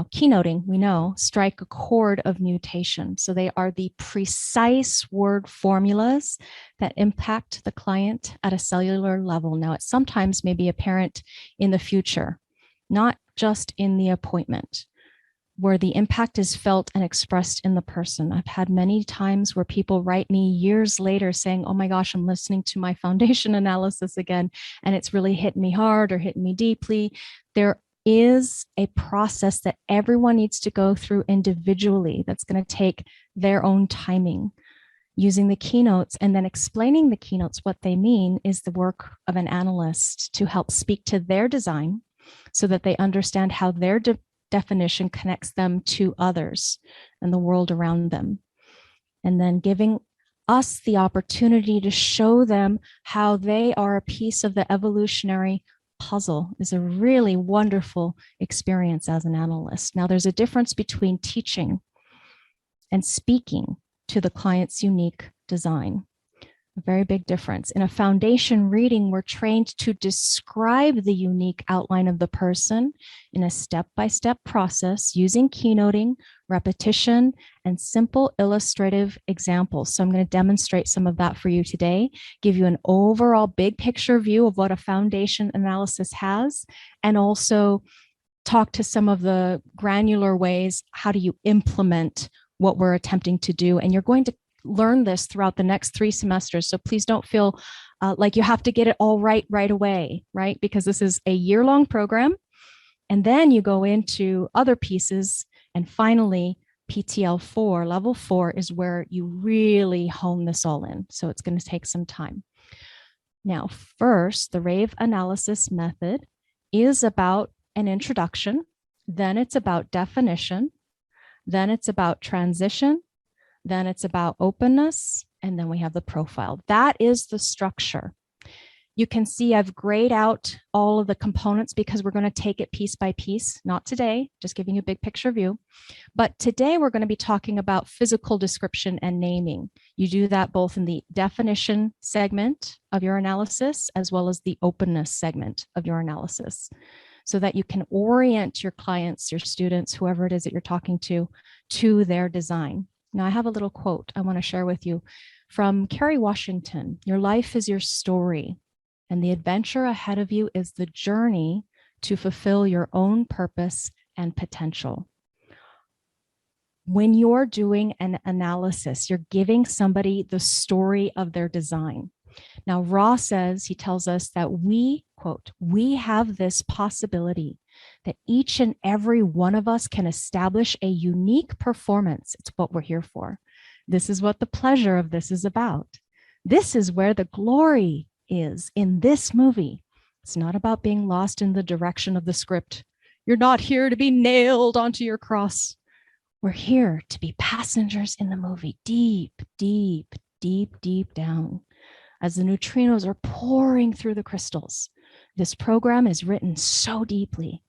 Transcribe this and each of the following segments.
keynoting, we know, strike a chord of mutation. So they are the precise word formulas that impact the client at a cellular level. Now, it sometimes may be apparent in the future, not just in the appointment, where the impact is felt and expressed in the person. I've had many times where people write me years later saying, oh my gosh, I'm listening to my foundation analysis again, and it's really hit me hard or hit me deeply. There is a process that everyone needs to go through individually that's going to take their own timing. Using the keynotes and then explaining the keynotes, what they mean, is the work of an analyst to help speak to their design so that they understand how their definition connects them to others and the world around them. And then giving us the opportunity to show them how they are a piece of the evolutionary puzzle is a really wonderful experience as an analyst. Now, there's a difference between teaching and speaking to the client's unique design. A very big difference. In a foundation reading, we're trained to describe the unique outline of the person in a step-by-step process using keynoting, repetition, and simple illustrative examples. So I'm going to demonstrate some of that for you today, give you an overall big picture view of what a foundation analysis has, and also talk to some of the granular ways, how do you implement what we're attempting to do. And you're going to learn this throughout the next 3 semesters. So please don't feel like you have to get it all right away, right? Because this is a year-long program. And then you go into other pieces. And finally, PTL4, level 4, is where you really hone this all in. So it's going to take some time. Now, first, the Rave analysis method is about an introduction. Then it's about definition. Then it's about transition. Then it's about openness, and then we have the profile. That is the structure. You can see I've grayed out all of the components because we're going to take it piece by piece. Not today, just giving you a big picture view. But today we're going to be talking about physical description and naming. You do that both in the definition segment of your analysis as well as the openness segment of your analysis, so that you can orient your clients, your students, whoever it is that you're talking to their design. Now, I have a little quote I want to share with you from Kerry Washington. Your life is your story, and the adventure ahead of you is the journey to fulfill your own purpose and potential. When you're doing an analysis, you're giving somebody the story of their design. Now, Ra says, he tells us that we, quote, we have this possibility that each and every one of us can establish a unique performance. It's what we're here for. This is what the pleasure of this is about. This is where the glory is in this movie. It's not about being lost in the direction of the script. You're not here to be nailed onto your cross. We're here to be passengers in the movie, deep, deep, deep, deep down. As the neutrinos are pouring through the crystals, this program is written so deeply.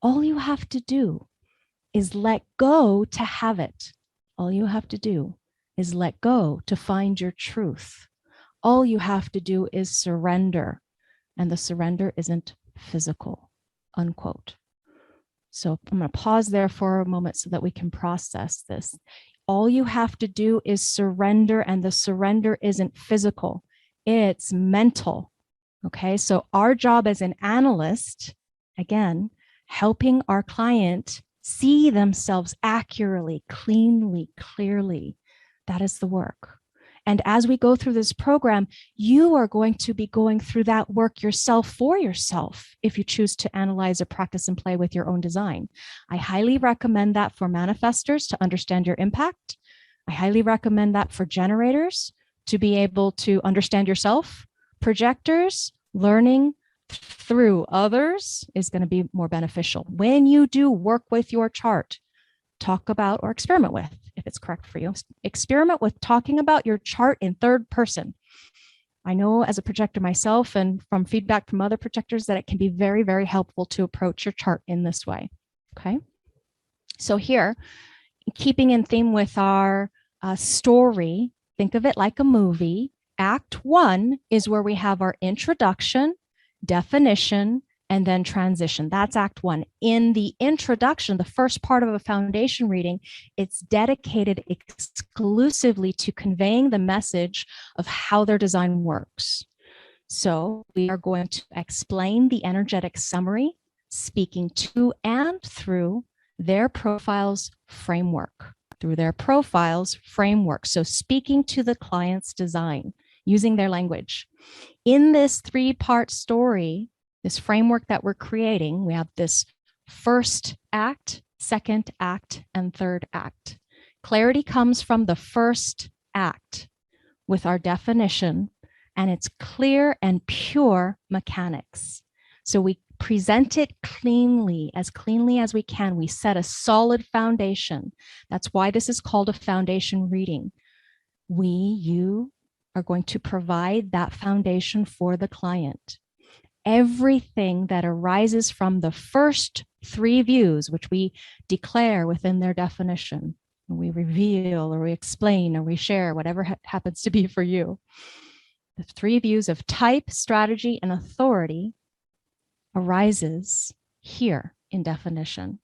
All you have to do is let go to have it. All you have to do is let go to find your truth. All you have to do is surrender, and the surrender isn't physical, unquote. So I'm going to pause there for a moment so that we can process this. All you have to do is surrender, and the surrender isn't physical, it's mental. Okay, so our job as an analyst, again, helping our client see themselves accurately, cleanly, clearly. That is the work. And as we go through this program, you are going to be going through that work yourself for yourself if you choose to analyze or practice and play with your own design. I highly recommend that for manifestors to understand your impact. I highly recommend that for generators to be able to understand yourself. Projectors, learning through others is going to be more beneficial. When you do work with your chart, talk about or experiment with, if it's correct for you, experiment with talking about your chart in third person. I know as a projector myself and from feedback from other projectors that it can be very, very helpful to approach your chart in this way. Okay. So here, keeping in theme with our story, think of it like a movie. Act 1 is where we have our introduction, definition, and then transition. That's Act 1. In the introduction, the first part of a foundation reading, it's dedicated exclusively to conveying the message of how their design works. So we are going to explain the energetic summary, speaking to and through their profiles framework, So speaking to the client's design, using their language. In this 3-part story, this framework that we're creating, we have this first act, second act, and third act. Clarity comes from the first act with our definition, and it's clear and pure mechanics. So we present it cleanly as we can. We set a solid foundation. That's why this is called a foundation reading. You are going to provide that foundation for the client. Everything that arises from the first 3 views, which we declare within their definition, we reveal or we explain or we share, whatever happens to be for you. The 3 views of type, strategy, and authority arises here in definition.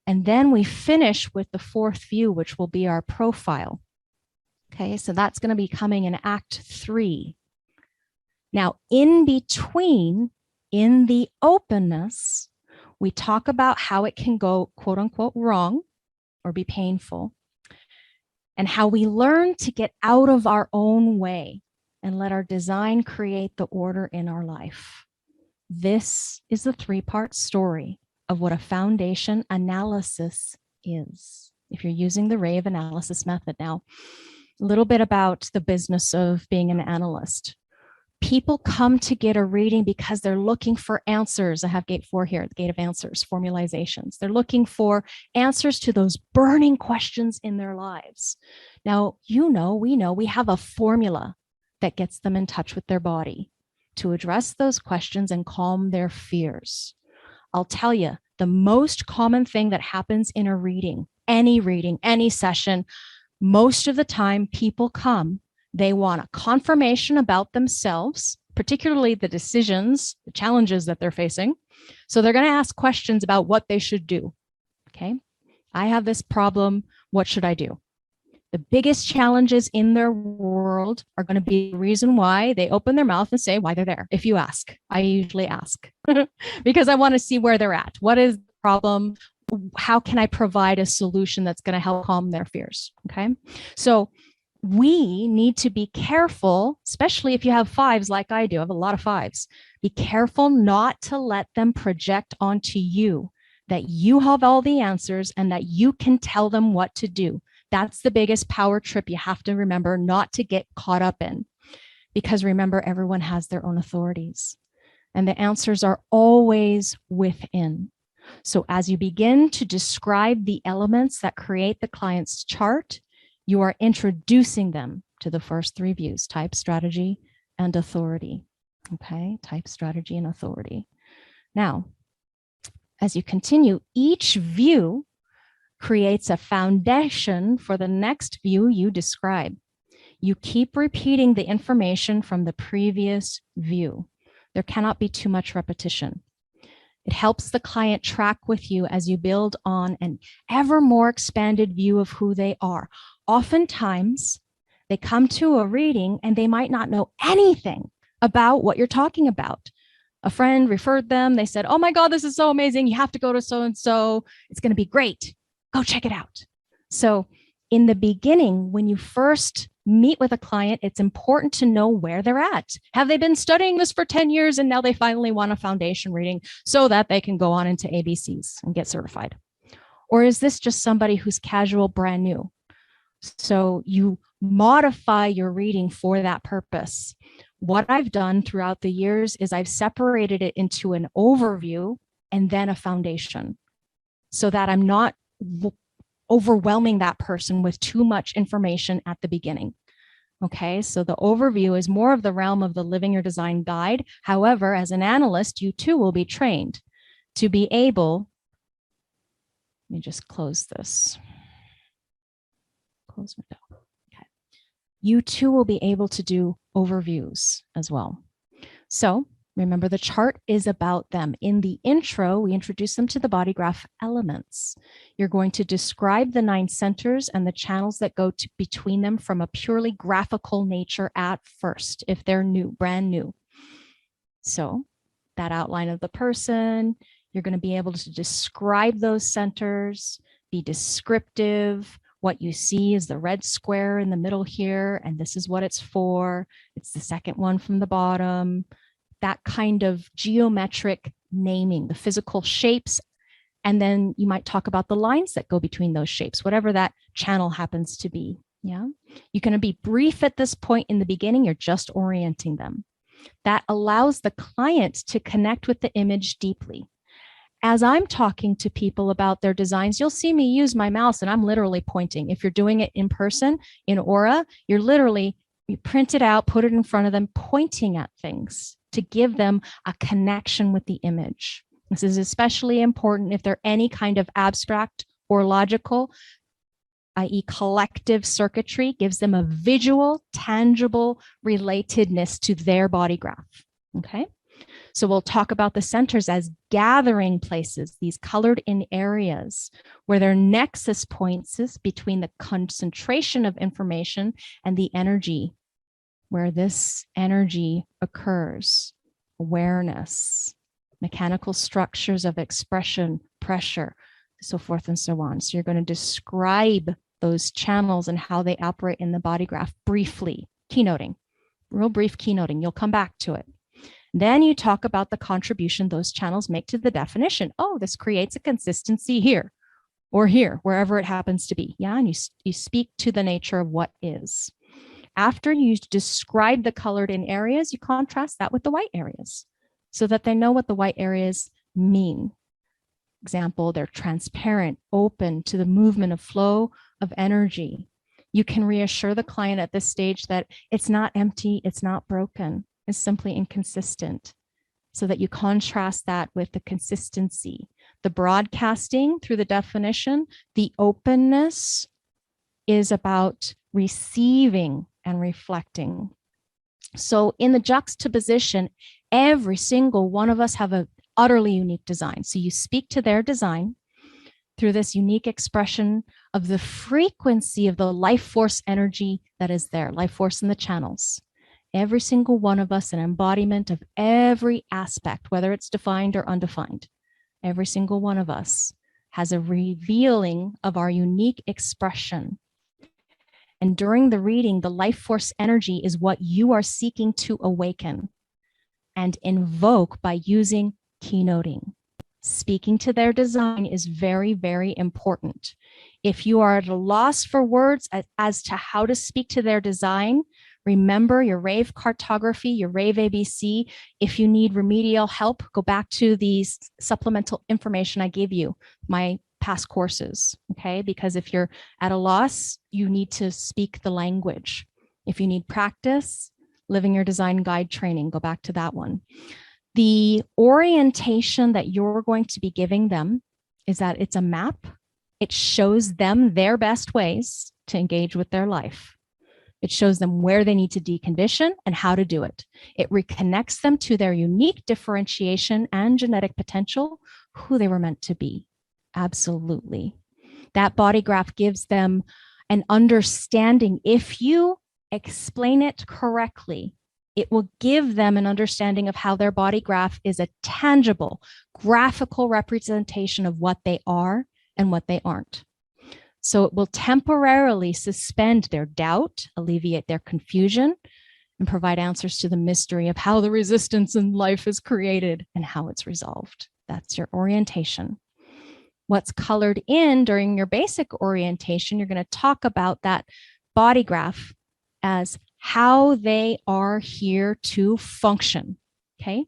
And then we finish with the 4th view, which will be our profile. Okay, so that's going to be coming in Act 3. Now, in between, in the openness, we talk about how it can go, quote unquote, wrong or be painful, and how we learn to get out of our own way and let our design create the order in our life. This is the 3-part story of what a foundation analysis is, if you're using the Rave analysis method. Now, a little bit about the business of being an analyst. People come to get a reading because they're looking for answers. I have gate 4 here, the gate of answers, formalizations. They're looking for answers to those burning questions in their lives. Now, we know we have a formula that gets them in touch with their body to address those questions and calm their fears. I'll tell you, the most common thing that happens in a reading, any session, most of the time people come, they want a confirmation about themselves, particularly the decisions, the challenges that they're facing. So they're going to ask questions about what they should do. Okay, I have this problem. What should I do? The biggest challenges in their world are going to be the reason why they open their mouth and say why they're there. If you ask, I usually ask because I want to see where they're at. What is the problem? How can I provide a solution that's going to help calm their fears? Okay, so we need to be careful, especially if you have 5s like I do. I have a lot of 5s. Be careful not to let them project onto you that you have all the answers and that you can tell them what to do. That's the biggest power trip you have to remember not to get caught up in. Because remember, everyone has their own authorities and the answers are always within. So as you begin to describe the elements that create the client's chart, you are introducing them to the first 3 views, type, strategy, and authority. Okay, type, strategy, and authority. Now, as you continue, each view creates a foundation for the next view you describe. You keep repeating the information from the previous view. There cannot be too much repetition. It helps the client track with you as you build on an ever more expanded view of who they are. Oftentimes, they come to a reading and they might not know anything about what you're talking about. A friend referred them. They said, oh my God, this is so amazing. You have to go to so-and-so. It's going to be great. Go check it out. So in the beginning, when you first meet with a client, it's important to know where they're at. Have they been studying this for 10 years and now they finally want a foundation reading so that they can go on into ABCs and get certified? Or is this just somebody who's casual, brand new? So you modify your reading for that purpose. What I've done throughout the years is I've separated it into an overview and then a foundation so that I'm not overwhelming that person with too much information at the beginning. Okay, so the overview is more of the realm of the Living Your Design guide. However, as an analyst, you too will be trained to be able, let me just close this. Close window. You too will be able to do overviews as well. So Remember, the chart is about them. In the intro, we introduce them to the body graph elements. You're going to describe the 9 centers and the channels that go between them from a purely graphical nature at first, if they're new, brand new. So that outline of the person, you're going to be able to describe those centers, be descriptive. What you see is the red square in the middle here, and this is what it's for. It's the second one from the bottom. That kind of geometric naming, the physical shapes. And then you might talk about the lines that go between those shapes, whatever that channel happens to be. Yeah. You're going to be brief at this point in the beginning. You're just orienting them. That allows the client to connect with the image deeply. As I'm talking to people about their designs, you'll see me use my mouse and I'm literally pointing. If you're doing it in person in Aura, you're literally, you print it out, put it in front of them, pointing at things to give them a connection with the image. This is especially important if they're any kind of abstract or logical, i.e. collective circuitry, gives them a visual, tangible relatedness to their body graph. Okay. So we'll talk about the centers as gathering places, these colored in areas where their nexus points is between the concentration of information and the energy, where this energy occurs, awareness, mechanical structures of expression, pressure, so forth and so on. So you're going to describe those channels and how they operate in the body graph briefly, keynoting, real brief keynoting. You'll come back to it. Then you talk about the contribution those channels make to the definition. Oh, this creates a consistency here or here, wherever it happens to be. Yeah, and you speak to the nature of what is. After you describe the colored in areas, you contrast that with the white areas so that they know what the white areas mean. Example, they're transparent, open to the movement of flow of energy. You can reassure the client at this stage that it's not empty, it's not broken. Is simply inconsistent, so that you contrast that with the consistency, the broadcasting through the definition. The openness is about receiving and reflecting. So in the juxtaposition, every single one of us have an utterly unique design. So you speak to their design through this unique expression of the frequency of the life force energy that is there, life force in the channels. Every single one of us, an embodiment of every aspect, whether it's defined or undefined. Every single one of us has a revealing of our unique expression. And during the reading, the life force energy is what you are seeking to awaken and invoke by using keynoting. Speaking to their design is very, very important. If you are at a loss for words as to how to speak to their design, remember your Rave cartography, your Rave ABC. If you need remedial help, go back to the supplemental information I gave you, my past courses, okay? Because if you're at a loss, you need to speak the language. If you need practice, living your design guide training, go back to that one. The orientation that you're going to be giving them is that it's a map. It shows them their best ways to engage with their life. It shows them where they need to decondition and how to do it. It reconnects them to their unique differentiation and genetic potential, who they were meant to be. Absolutely. That body graph gives them an understanding. If you explain it correctly, it will give them an understanding of how their body graph is a tangible, graphical representation of what they are and what they aren't. So it will temporarily suspend their doubt, alleviate their confusion, and provide answers to the mystery of how the resistance in life is created and how it's resolved. That's your orientation. What's colored in during your basic orientation, you're going to talk about that body graph as how they are here to function. Okay.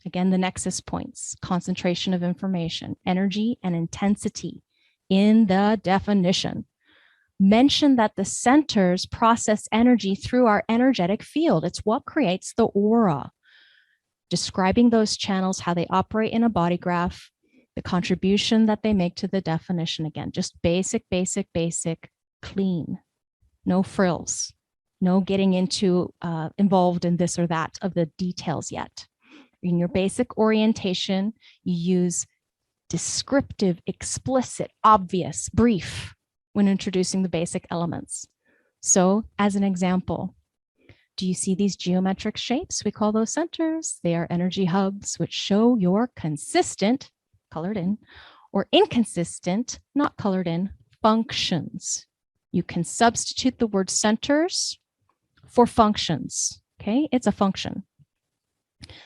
Again, the nexus points, concentration of information, energy, and intensity in the definition. Mention that the centers process energy through our energetic field. It's what creates the aura. Describing those channels, how they operate in a body graph, the contribution that they make to the definition. Again, just basic, clean. No frills. No getting into involved in this or that of the details yet. In your basic orientation, you use descriptive, explicit, obvious, brief when introducing the basic elements. So, as an example, do you see these geometric shapes? We call those centers. They are energy hubs, which show your consistent, colored in, or inconsistent, not colored in, functions. You can substitute the word centers for functions. Okay, it's a function.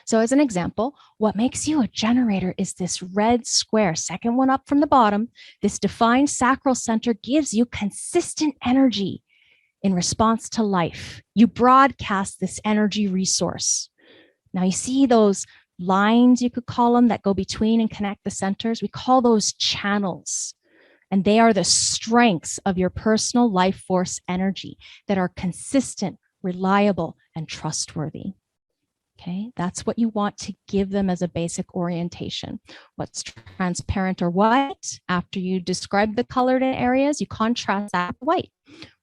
So as an example, what makes you a generator is this red square, second one up from the bottom. This defined sacral center gives you consistent energy in response to life. You broadcast this energy resource. Now you see those lines, you could call them, that go between and connect the centers. We call those channels. And they are the strengths of your personal life force energy that are consistent, reliable, and trustworthy. Okay, that's what you want to give them as a basic orientation. What's transparent or white? After you describe the colored areas, you contrast that with white.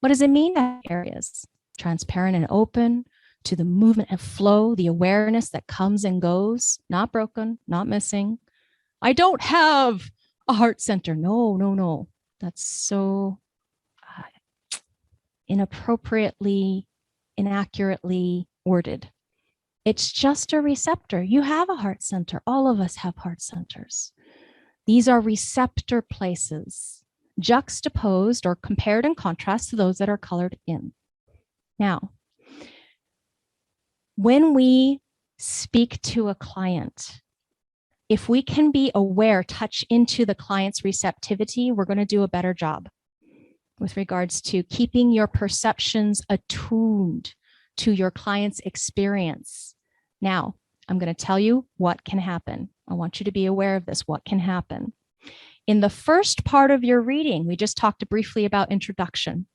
What does it mean, that areas? Transparent and open to the movement and flow, the awareness that comes and goes, not broken, not missing. I don't have a heart center. No. That's so inappropriately, inaccurately worded. It's just a receptor. You have a heart center. All of us have heart centers. These are receptor places, juxtaposed or compared in contrast to those that are colored in. Now, when we speak to a client, if we can be aware, touch into the client's receptivity, we're going to do a better job with regards to keeping your perceptions attuned to your client's experience. Now, I'm going to tell you what can happen. I want you to be aware of this, what can happen. In the first part of your reading, we just talked briefly about introduction,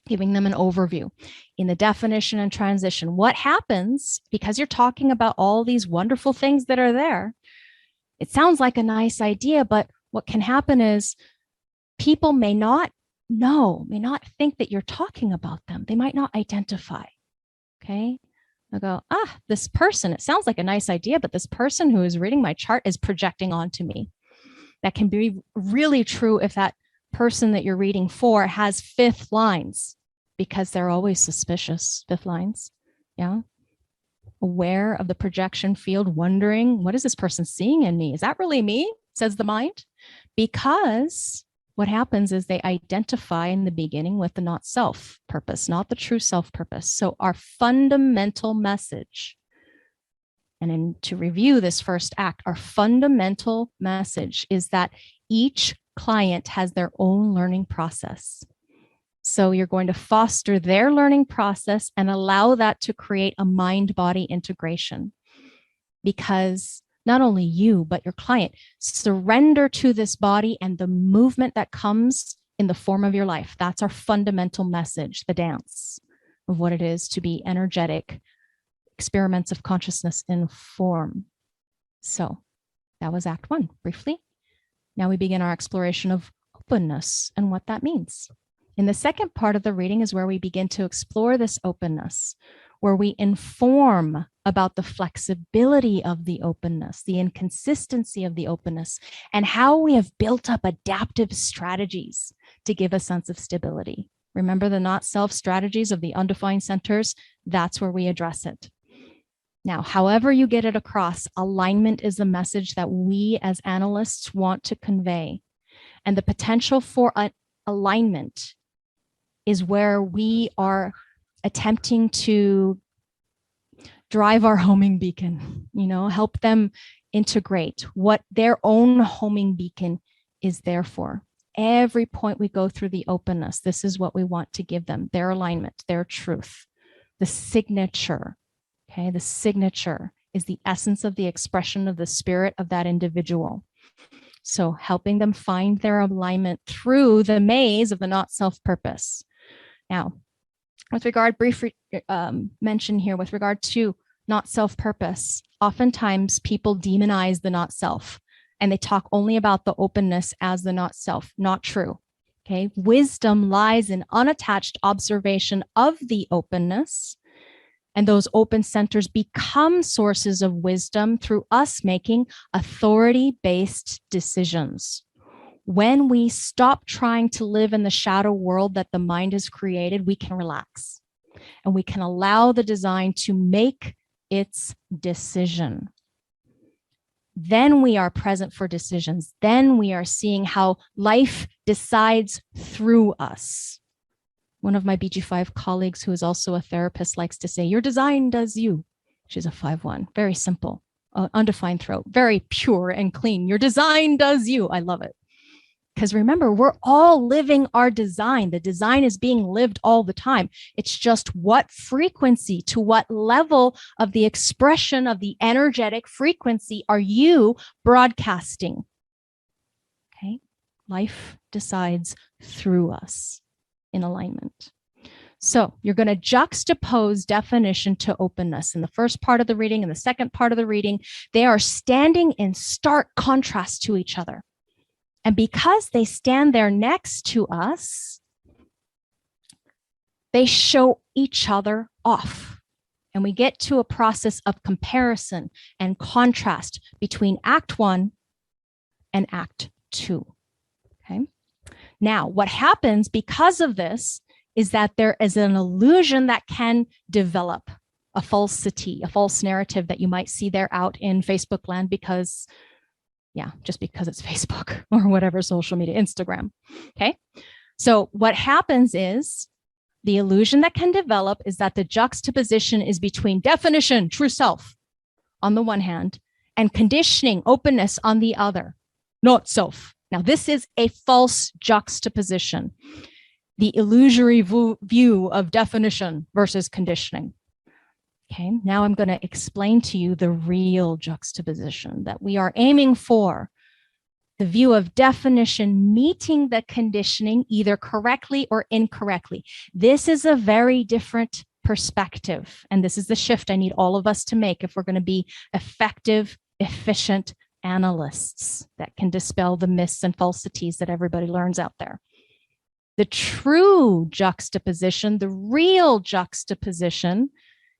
giving them an overview. In the definition and transition, what happens, because you're talking about all these wonderful things that are there, it sounds like a nice idea, but what can happen is people may not know, may not think that you're talking about them. They might not identify. Okay. They'll go, this person, it sounds like a nice idea, but this person who is reading my chart is projecting onto me. That can be really true if that person that you're reading for has fifth lines, because they're always suspicious, fifth lines. Yeah. Aware of the projection field, wondering, what is this person seeing in me? Is that really me? Says the mind. Because what happens is they identify in the beginning with the not self purpose, not the true self purpose. So our fundamental message, and to review this first act, our fundamental message is that each client has their own learning process. So you're going to foster their learning process and allow that to create a mind-body integration, because not only you, but your client surrender to this body and the movement that comes in the form of your life. That's our fundamental message, the dance of what it is to be energetic experiments of consciousness in form. So that was Act 1, briefly. Now we begin our exploration of openness and what that means. In the second part of the reading is where we begin to explore this openness, where we inform about the flexibility of the openness, the inconsistency of the openness, and how we have built up adaptive strategies to give a sense of stability. Remember the not self strategies of the undefined centers? That's where we address it. Now, however you get it across, alignment is the message that we as analysts want to convey. And the potential for alignment is where we are attempting to drive our homing beacon, help them integrate what their own homing beacon is there for. Every point we go through the openness, this is what we want to give them, their alignment, their truth, the signature. Okay, the signature is the essence of the expression of the spirit of that individual. So helping them find their alignment through the maze of the not self purpose. Now, with regard, brief mention here with regard to not self purpose, oftentimes people demonize the not self and they talk only about the openness as the not self. Not true. Okay, wisdom lies in unattached observation of the openness And those open centers become sources of wisdom through us making authority-based decisions. When we stop trying to live in the shadow world that the mind has created, we can relax and we can allow the design to make its decision. Then we are present for decisions. Then we are seeing how life decides through us. One of my BG5 colleagues, who is also a therapist, likes to say, your design does you. She's a 5-1, very simple, undefined throat, very pure and clean. Your design does you. I love it. Because remember, we're all living our design. The design is being lived all the time. It's just what frequency, to what level of the expression of the energetic frequency are you broadcasting? Okay. Life decides through us in alignment. So you're going to juxtapose definition to openness. In the first part of the reading and the second part of the reading, they are standing in stark contrast to each other. And because they stand there next to us, they show each other off. And we get to a process of comparison and contrast between Act 1 and Act 2. Okay. Now, what happens because of this is that there is an illusion that can develop, a falsity, a false narrative that you might see there out in Facebook land because, yeah, just because it's Facebook or whatever social media, Instagram. Okay. So what happens is the illusion that can develop is that the juxtaposition is between definition, true self, on the one hand, and conditioning, openness on the other, not self. Now, this is a false juxtaposition, the illusory view of definition versus conditioning. Okay, now I'm going to explain to you the real juxtaposition that we are aiming for, the view of definition meeting the conditioning either correctly or incorrectly. This is a very different perspective, and this is the shift I need all of us to make if we're going to be effective, efficient analysts that can dispel the myths and falsities that everybody learns out there. The true juxtaposition, the real juxtaposition,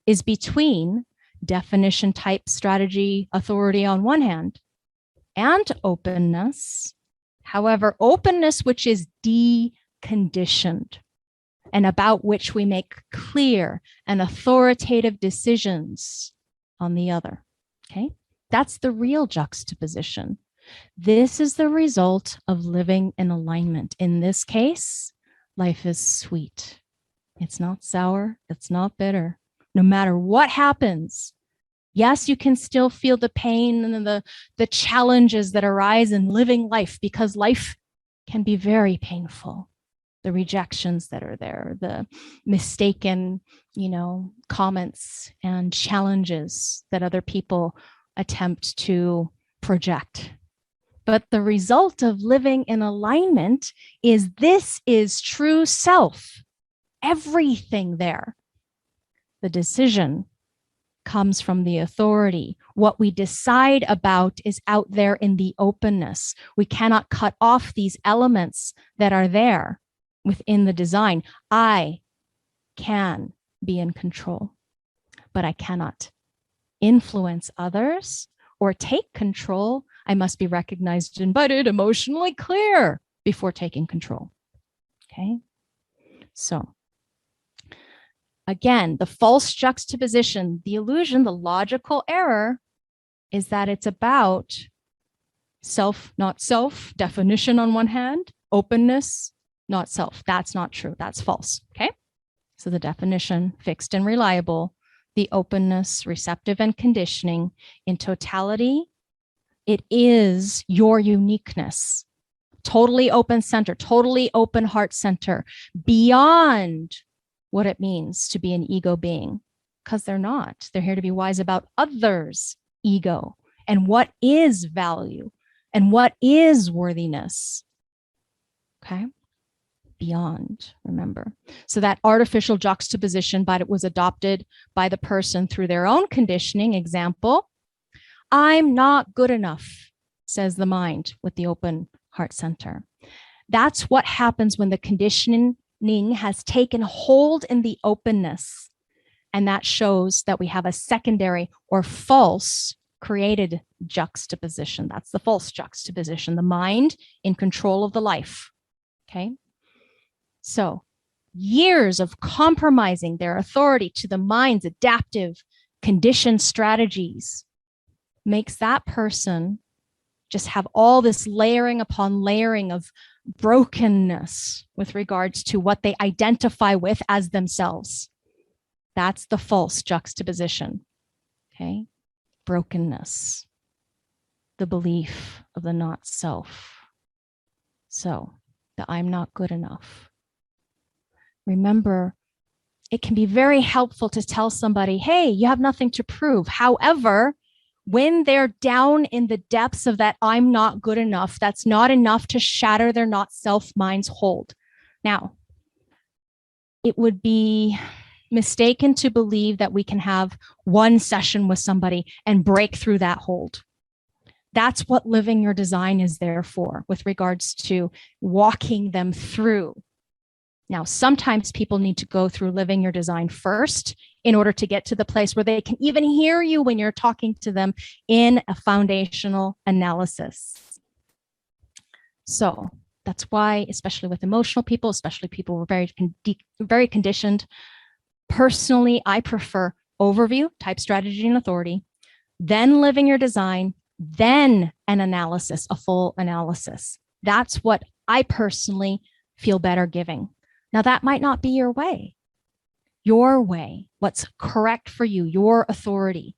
is between definition, type, strategy, authority on one hand, and openness. However, openness which is deconditioned and about which we make clear and authoritative decisions on the other. Okay? That's the real juxtaposition. This is the result of living in alignment. In this case, life is sweet. It's not sour. It's not bitter. No matter what happens, yes, you can still feel the pain and the challenges that arise in living life, because life can be very painful. The rejections that are there, the mistaken, comments and challenges that other people attempt to project. But the result of living in alignment is this is true self. Everything there. The decision comes from the authority. What we decide about is out there in the openness. We cannot cut off these elements that are there within the design. I can be in control, but I cannot influence others or take control. I must be recognized, invited, emotionally clear before taking control. Okay. So again, the false juxtaposition, the illusion, the logical error is that it's about self, not self, definition on one hand, openness, not self. That's not true. That's false. Okay. So the definition, fixed and reliable, the openness, receptive and conditioning, in totality, it is your uniqueness. Totally open center, totally open heart center, beyond what it means to be an ego being, because they're not. They're here to be wise about others' ego and what is value and what is worthiness. Okay. Beyond, remember. So that artificial juxtaposition, but it was adopted by the person through their own conditioning. Example, I'm not good enough, says the mind with the open heart center. That's what happens when the conditioning has taken hold in the openness And that shows that we have a secondary or false created juxtaposition. That's the false juxtaposition, the mind in control of the life. Okay. So years of compromising their authority to the mind's adaptive conditioned strategies makes that person just have all this layering upon layering of brokenness with regards to what they identify with as themselves. That's the false juxtaposition. Okay. Brokenness, the belief of the not self. So that I'm not good enough. Remember, it can be very helpful to tell somebody, hey, you have nothing to prove. However, when they're down in the depths of that I'm not good enough, that's not enough to shatter their not self mind's hold. Now, it would be mistaken to believe that we can have one session with somebody and break through that hold. That's what living your design is there for with regards to walking them through. Now, sometimes people need to go through living your design first in order to get to the place where they can even hear you when you're talking to them in a foundational analysis. So that's why, especially with emotional people, especially people who are very conditioned, personally, I prefer overview, type, strategy, and authority, then living your design, then an analysis, a full analysis. That's what I personally feel better giving. Now, that might not be your way, what's correct for you, your authority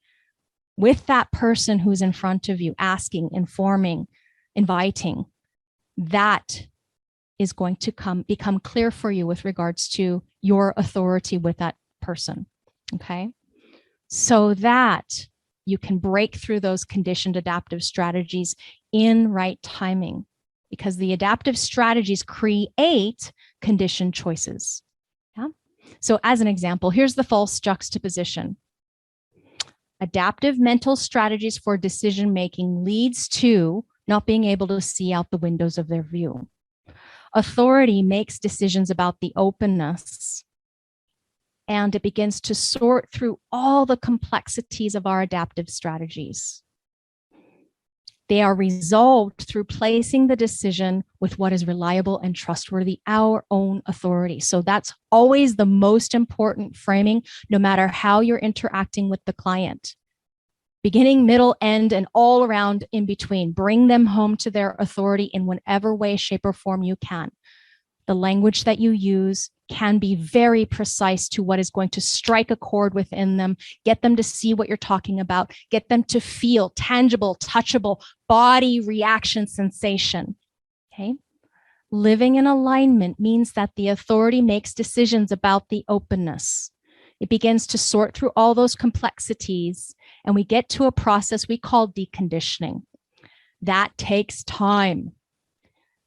with that person who's in front of you, asking, informing, inviting. That is going to become clear for you with regards to your authority with that person. Okay. So that you can break through those conditioned adaptive strategies in right timing, because the adaptive strategies create conditioned choices. Yeah. So as an example, here's the false juxtaposition. Adaptive mental strategies for decision making leads to not being able to see out the windows of their view. Authority makes decisions about the openness, and it begins to sort through all the complexities of our adaptive strategies. They are resolved through placing the decision with what is reliable and trustworthy, our own authority. So that's always the most important framing, no matter how you're interacting with the client. Beginning, middle, end, and all around in between. Bring them home to their authority in whatever way, shape, or form you can. The language that you use can be very precise to what is going to strike a chord within them, get them to see what you're talking about, get them to feel tangible, touchable, body reaction sensation. Okay. Living in alignment means that the authority makes decisions about the openness. It begins to sort through all those complexities, and we get to a process we call deconditioning. That takes time.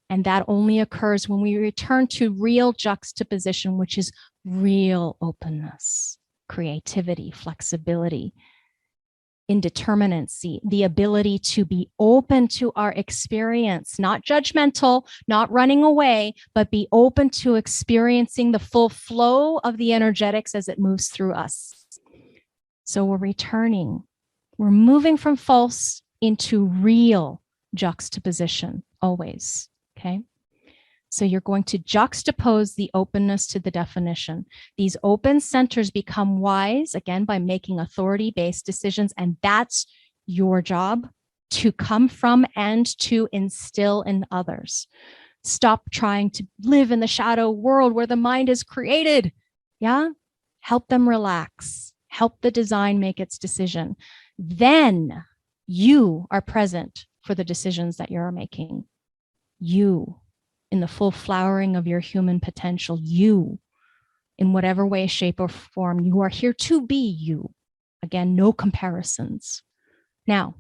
And that only occurs when we return to real juxtaposition, which is real openness, creativity, flexibility, indeterminacy, the ability to be open to our experience, not judgmental, not running away, but be open to experiencing the full flow of the energetics as it moves through us. So we're returning. We're moving from false into real juxtaposition always. Okay. So you're going to juxtapose the openness to the definition. These open centers become wise, again, by making authority-based decisions. And that's your job to come from and to instill in others. Stop trying to live in the shadow world where the mind is created. Yeah. Help them relax. Help the design make its decision. Then you are present for the decisions that you're making. You, in the full flowering of your human potential, you, in whatever way, shape, or form, you are here to be you. Again, no comparisons. Now,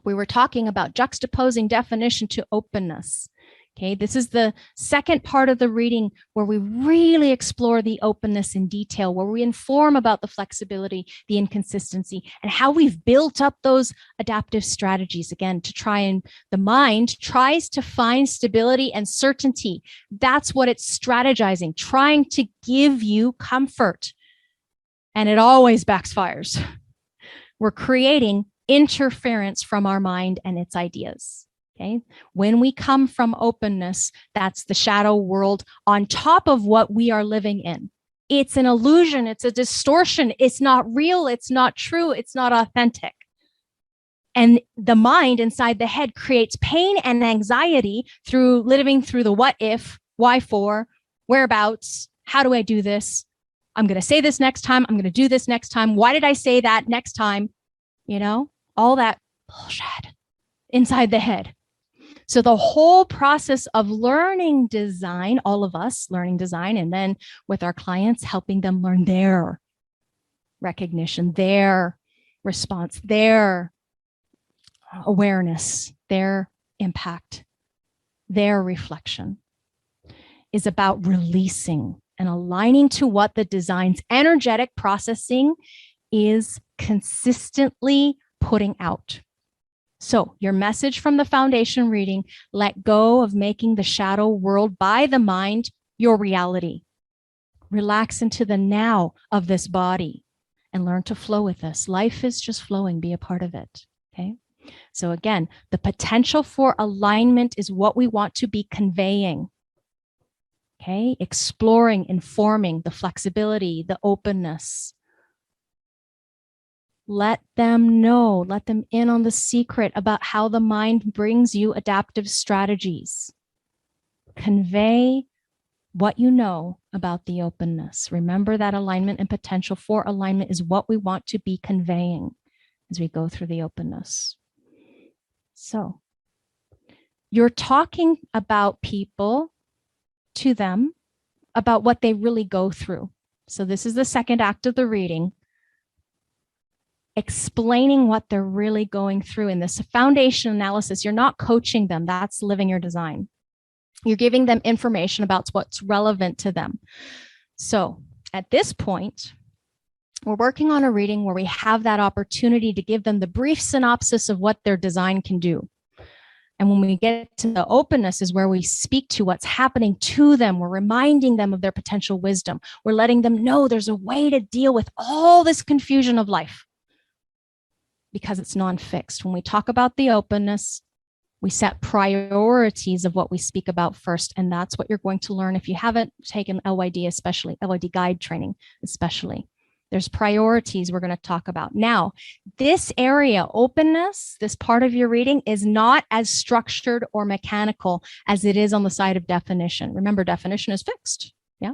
we were talking about juxtaposing definition to openness. Okay, this is the second part of the reading where we really explore the openness in detail, where we inform about the flexibility, the inconsistency, and how we've built up those adaptive strategies, again, to try and the mind tries to find stability and certainty. That's what it's strategizing, trying to give you comfort. and it always backfires. We're creating interference from our mind and its ideas. Okay. When we come from openness, that's the shadow world on top of what we are living in. It's an illusion. It's a distortion. It's not real. It's not true. It's not authentic. And the mind inside the head creates pain and anxiety through living through the what if, why for, whereabouts, how do I do this? I'm going to say this next time. I'm going to do this next time. Why did I say that next time? You know, all that bullshit inside the head. So the whole process of learning design, all of us learning design, and then with our clients, helping them learn their recognition, their response, their awareness, their impact, their reflection, is about releasing and aligning to what the design's energetic processing is consistently putting out. So your message from the foundation reading: let go of making the shadow world by the mind your reality. Relax into the now of this body and learn to flow with this. Life is just flowing. Be a part of it. Okay. So again, the potential for alignment is what we want to be conveying. Okay. Exploring, informing the flexibility, the openness. Let them know, let them in on the secret about how the mind brings you adaptive strategies. Convey what you know about the openness. Remember that alignment and potential for alignment is what we want to be conveying as we go through the openness. So you're talking about people to them about what they really go through. So this is the second act of the reading. Explaining what they're really going through in this foundation analysis. You're not coaching them. That's living your design. You're giving them information about what's relevant to them. So at this point, we're working on a reading where we have that opportunity to give them the brief synopsis of what their design can do. And when we get to the openness is where we speak to what's happening to them. We're reminding them of their potential wisdom. We're letting them know there's a way to deal with all this confusion of life, because it's non-fixed. When we talk about the openness, we set priorities of what we speak about first. And that's what you're going to learn if you haven't taken LYD, especially LYD guide training, especially. There's priorities we're going to talk about. Now, this area, openness, this part of your reading is not as structured or mechanical as it is on the side of definition. Remember, definition is fixed. Yeah.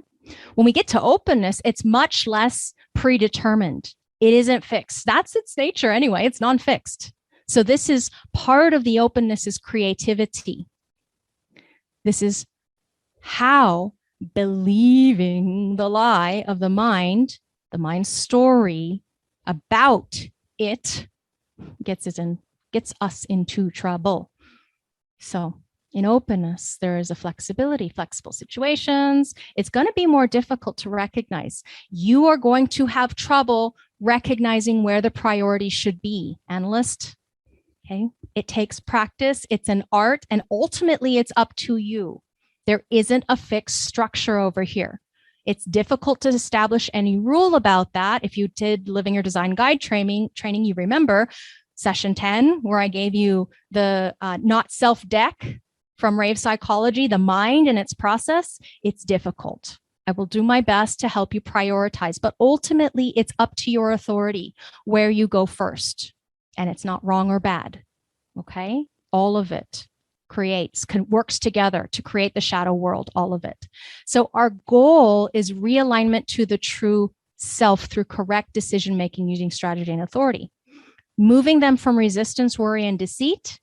When we get to openness, it's much less predetermined. It isn't fixed. That's its nature anyway. It's non-fixed. So this is part of the openness is creativity. This is how believing the lie of the mind's story about it gets us into trouble. So in openness, there is a flexibility, flexible situations. It's going to be more difficult to recognize. You are going to have trouble recognizing where the priority should be. Analyst, okay? It takes practice. It's an art, and ultimately it's up to you. There isn't a fixed structure over here. It's difficult to establish any rule about that. If you did Living Your Design Guide training, you remember session 10, where I gave you the not self deck from Rave Psychology, the mind and its process. It's difficult. I will do my best to help you prioritize, but ultimately it's up to your authority where you go first. And it's not wrong or bad. Okay. All of it works together to create the shadow world, all of it. So our goal is realignment to the true self through correct decision-making using strategy and authority, moving them from resistance, worry, and deceit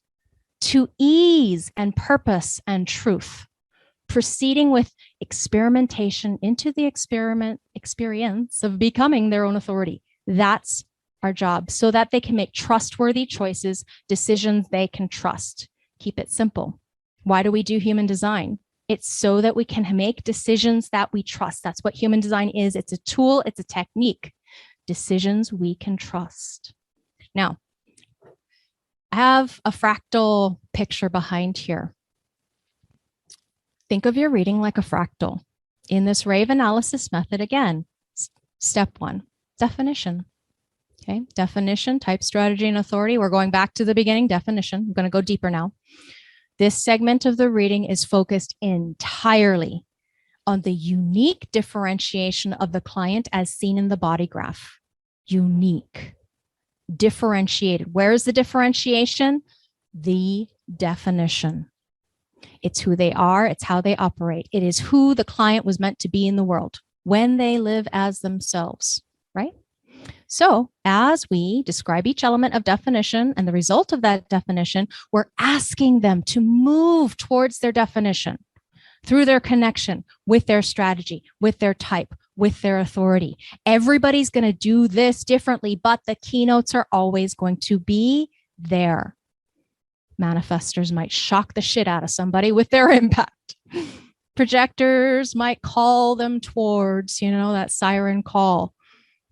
to ease and purpose and truth, proceeding with experimentation into the experience of becoming their own authority. That's our job, so that they can make trustworthy choices, decisions they can trust. Keep it simple. Why do we do human design? It's so that we can make decisions that we trust. That's what human design is. It's a tool. It's a technique. Decisions we can trust. Now, I have a fractal picture behind here. Think of your reading like a fractal. In this Rave analysis method, again, step 1, definition. Okay, definition, type, strategy, and authority. We're going back to the beginning, definition. I'm going to go deeper now. This segment of the reading is focused entirely on the unique differentiation of the client as seen in the body graph. Unique, differentiated. Where is the differentiation? The definition. It's who they are. It's how they operate. It is who the client was meant to be in the world when they live as themselves, right? So as we describe each element of definition and the result of that definition, we're asking them to move towards their definition through their connection with their strategy, with their type, with their authority. Everybody's going to do this differently, but the keynotes are always going to be there. Manifestors might shock the shit out of somebody with their impact. Projectors might call them towards, that siren call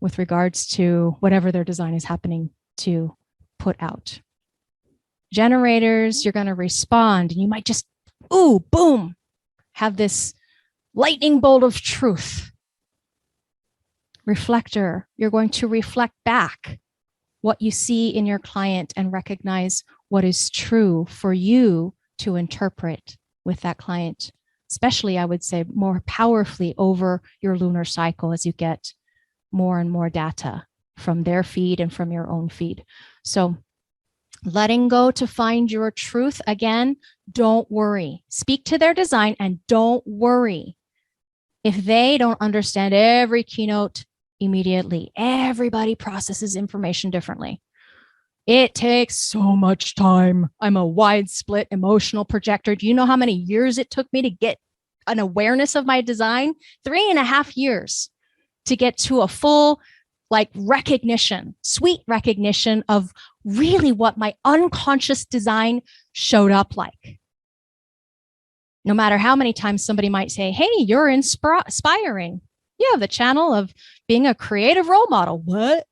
with regards to whatever their design is happening to put out. Generators, you're going to respond and you might just, ooh, boom, have this lightning bolt of truth. Reflector, you're going to reflect back what you see in your client and recognize what is true for you to interpret with that client, especially, I would say, more powerfully over your lunar cycle as you get more and more data from their feed and from your own feed. So letting go to find your truth. Again, don't worry. Speak to their design and don't worry if they don't understand every keynote immediately. Everybody processes information differently. It takes so much time. I'm a wide split emotional projector. Do you know how many years it took me to get an awareness of my design? 3.5 years to get to a full recognition, sweet recognition of really what my unconscious design showed up like. No matter how many times somebody might say, hey, you're inspiring. You have the channel of being a creative role model. What?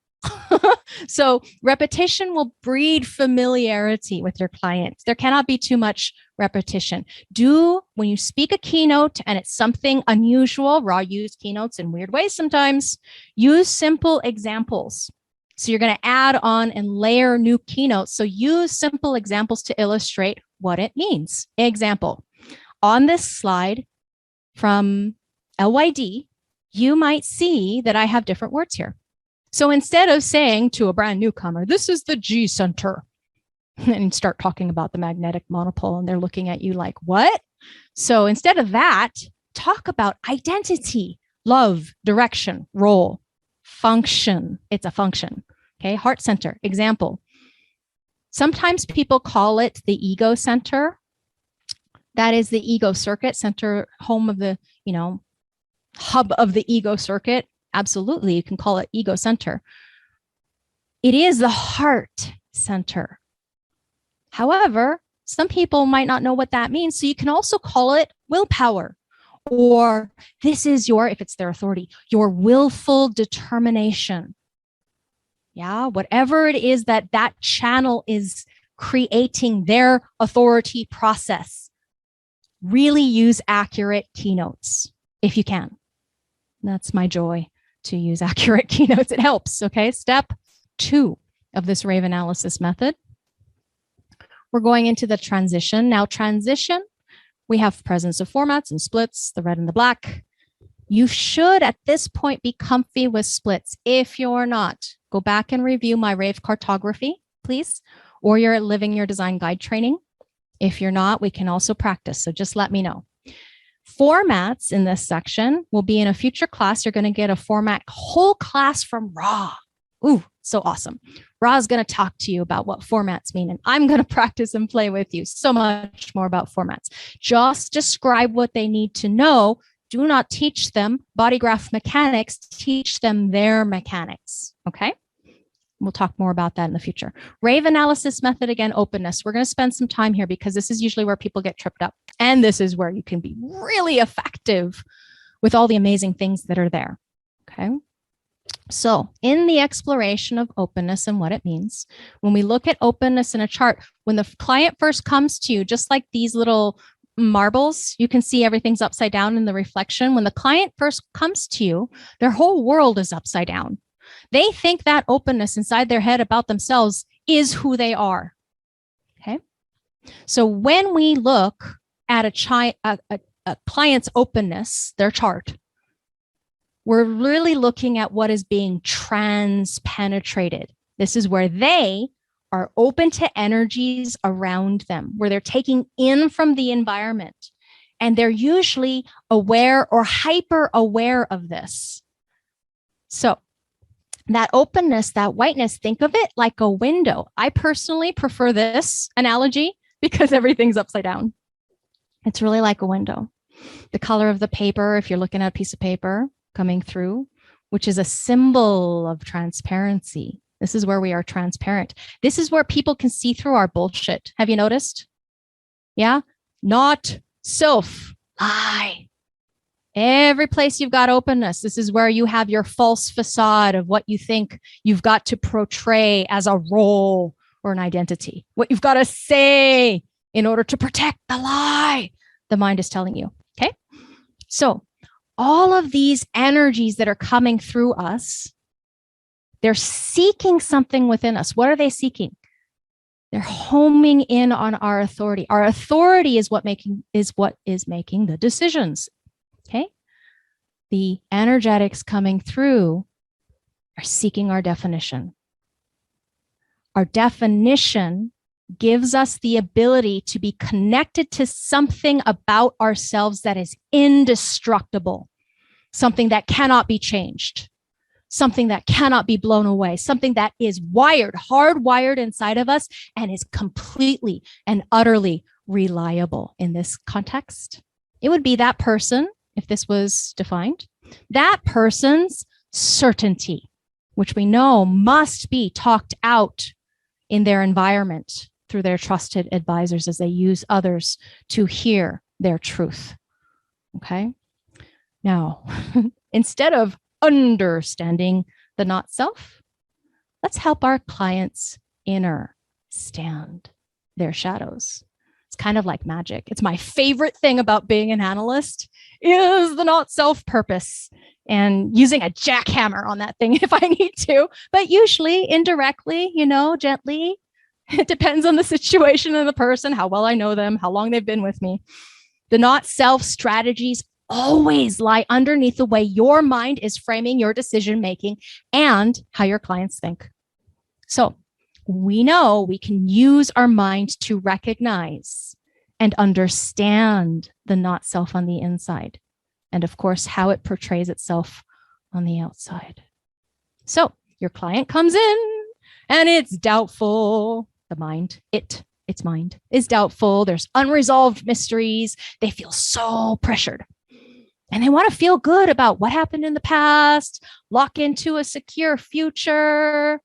So repetition will breed familiarity with your clients. There cannot be too much repetition. When you speak a keynote and it's something unusual, Raw use keynotes in weird ways sometimes, use simple examples. So you're going to add on and layer new keynotes. So use simple examples to illustrate what it means. Example, on this slide from LYD, you might see that I have different words here. So instead of saying to a brand newcomer, this is the G center, and start talking about the magnetic monopole, and they're looking at you like, what? So instead of that, talk about identity, love, direction, role, function. It's a function. Okay, heart center. Example. Sometimes people call it the ego center. That is the ego circuit, center, home of the, hub of the ego circuit. Absolutely, you can call it ego center. It is the heart center. However, some people might not know what that means. So you can also call it willpower, or this is if it's their authority, your willful determination. Yeah, whatever it is that channel is creating their authority process. Really use accurate keynotes if you can. That's my joy, to use accurate keynotes. It helps. Okay. Step 2 of this Rave analysis method. We're going into the transition. Now, transition, we have presence of formats and splits, the red and the black. You should, at this point, be comfy with splits. If you're not, go back and review my Rave cartography, please, or your Living Your Design Guide training. If you're not, we can also practice. So just let me know. Formats in this section will be in a future class. You're going to get a format whole class from Ra. Ooh, so awesome. Ra is going to talk to you about what formats mean, and I'm going to practice and play with you so much more about formats. Just describe what they need to know. Do not teach them body graph mechanics. Teach them their mechanics. Okay? We'll talk more about that in the future. Rave analysis method, again, openness. We're going to spend some time here because this is usually where people get tripped up. And this is where you can be really effective with all the amazing things that are there. Okay. So in the exploration of openness and what it means, when we look at openness in a chart, when the client first comes to you, just like these little marbles, you can see everything's upside down in the reflection. When the client first comes to you, their whole world is upside down. They think that openness inside their head about themselves is who they are. Okay. So when we look at a client's openness, their chart, we're really looking at what is being trans-penetrated. This is where they are open to energies around them, where they're taking in from the environment. And they're usually aware or hyper aware of this. So that openness, that whiteness, think of it like a window. I personally prefer this analogy because everything's upside down. It's really like a window. The color of the paper, if you're looking at a piece of paper coming through, which is a symbol of transparency. This is where we are transparent. This is where people can see through our bullshit. Have you noticed? Yeah? Not self. Lie. Every place you've got openness, this is where you have your false facade of what you think you've got to portray as a role or an identity. What you've got to say in order to protect the lie the mind is telling you. Okay? So all of these energies that are coming through us, they're seeking something within us. What are they seeking? They're homing in on our authority. Our authority is what is making the decisions. Okay? The energetics coming through are seeking our definition. Our definition gives us the ability to be connected to something about ourselves that is indestructible, something that cannot be changed, something that cannot be blown away, something that is hardwired inside of us and is completely and utterly reliable in this context. It would be that person, if this was defined, that person's certainty, which we know must be talked out in their environment through their trusted advisors as they use others to hear their truth. Okay? Now, instead of understanding the not self, let's help our clients understand their shadows. It's kind of like magic. It's my favorite thing about being an analyst is the not self purpose and using a jackhammer on that thing if I need to, but usually indirectly, gently. It depends on the situation and the person, how well I know them, how long they've been with me. The not self strategies always lie underneath the way your mind is framing your decision making and how your clients think. So we know we can use our mind to recognize and understand the not self on the inside. And of course, how it portrays itself on the outside. So your client comes in and it's doubtful. The mind, its mind is doubtful. There's unresolved mysteries. They feel so pressured. And they want to feel good about what happened in the past, lock into a secure future.